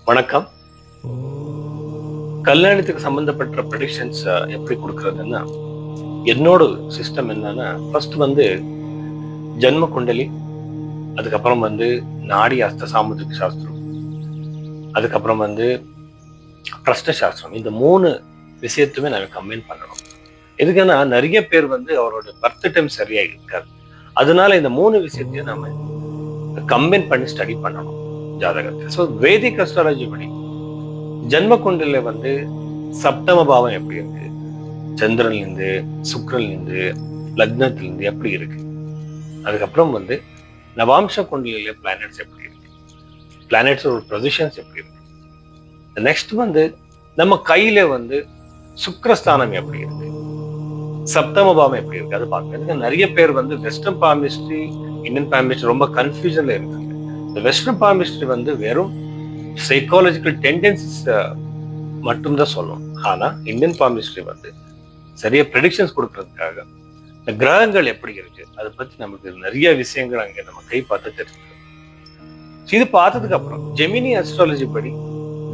வணக்கம். கல்யாணத்துக்கு சம்பந்தப்பட்ட ப்ரெடிக்ஷன்ஸ் எப்படி கொடுக்கறதுன்னா, என்னோட சிஸ்டம் என்னன்னா, ஃபர்ஸ்ட் ஜன்ம குண்டலி, அதுக்கப்புறம் நாடி அஸ்த சாமுத்திரிக சாஸ்திரம், அதுக்கப்புறம் பிரஷ்ன சாஸ்திரம். இந்த 3 விஷயத்துமே நாங்கள் கம்பைன் பண்ணணும். எதுக்குன்னா நிறைய பேர் அவரோட பர்த் டைம் சரியா இருக்காது. அதனால இந்த 3 விஷயத்தையும் நாம கம்பைன் பண்ணி ஸ்டடி பண்ணணும் ஜாதகத்தை. ஸோ வேதிக் அஸ்ட்ராலஜி படி ஜன்ம குண்டலில சப்தம பாவம் எப்படி இருக்கு, சந்திரன்ல இருந்து சுக்கிரன்ல இருந்து லக்னத்துல இருந்து எப்படி இருக்கு, அதுக்கப்புறம் நவாம்ச குண்டலில பிளானட்ஸ் எப்படி இருக்கு, பிளானட்ஸோட பொசிஷன்ஸ் எப்படி இருக்கு, நெக்ஸ்ட் நம்ம கையில சுக்கிரஸ்தானம் எப்படி இருக்கு, சப்தம பாவம் எப்படி இருக்கு, அது பார்க்கணும். நிறைய பேர் வெஸ்டர்ன் பாமிஸ்ட்ரி இந்தியன் பாமிஸ்ட்ரி ரொம்ப கன்ஃபியூஷன்ல இருக்காங்க. இந்த வெஸ்டர்ன் பாமிஸ்ட்ரி வெறும் சைக்காலஜிக்கல் டெண்டன்சிஸ் மட்டும்தான் சொல்லணும். ஆனா இந்தியன் பாமிஸ்ட்ரி சரியா ப்ரெடிக்ஷன்ஸ் கொடுக்கறதுக்காக இந்த கிரகங்கள் எப்படி இருக்கு அதை பத்தி நமக்கு நிறைய விஷயங்கள் அங்க நம்ம கை பார்த்து தெரிஞ்சுக்கணும். இது பார்த்ததுக்கு அப்புறம் ஜெமினி அஸ்ட்ராலஜி படி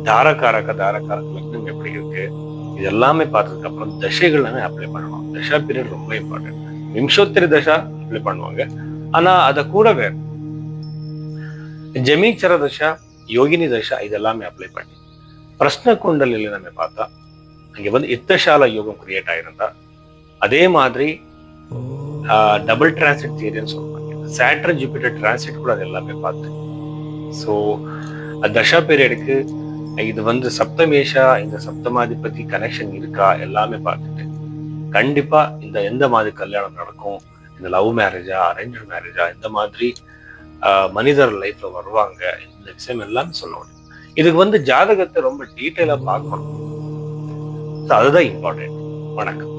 தாரகாரக லக்னம் எப்படி இருக்கு, இது எல்லாமே பார்த்ததுக்கு அப்புறம் தசைகள் எல்லாமே அப்ளை பண்ணணும். தசா பீரியட் ரொம்ப இம்பார்ட்டன்ட். விம்சோத்தரி தசா அப்ளை பண்ணுவாங்க. ஆனா அதை கூடவே ஜெமிச்சர தசா, யோகினி தசா இதெல்லாமே அப்ளை பண்ணி பிரஷ்ன குண்டலில நம்ம பார்த்தா அங்க இத்தசால யோகம் கிரியேட் ஆயிருந்தா, அதே மாதிரி டபுள் டிரான்சிட் தியரின்னு சொல்லுவாங்க. சாட்டர்ன் ஜூபிட்டர் டிரான்சிட் கூட அது எல்லாமே பார்த்து. ஸோ தசா பீரியடுக்கு இது சப்தமேஷா, இந்த சப்தமாதிபதி கனெக்ஷன் இருக்கா எல்லாமே பார்த்துட்டு கண்டிப்பா இந்த எந்த மாதிரி கல்யாணம் நடக்கும், இந்த லவ் மேரேஜா அரேஞ்ச் மேரேஜா, இந்த மாதிரி மனிதர் லைஃப்ல வருவாங்க, இந்த விஷயம் எல்லாம் சொல்ல முடியும். இதுக்கு ஜாதகத்தை ரொம்ப டீட்டெயிலா பார்க்கணும். அதுதான் இம்பார்ட்டன்ட். வணக்கம்.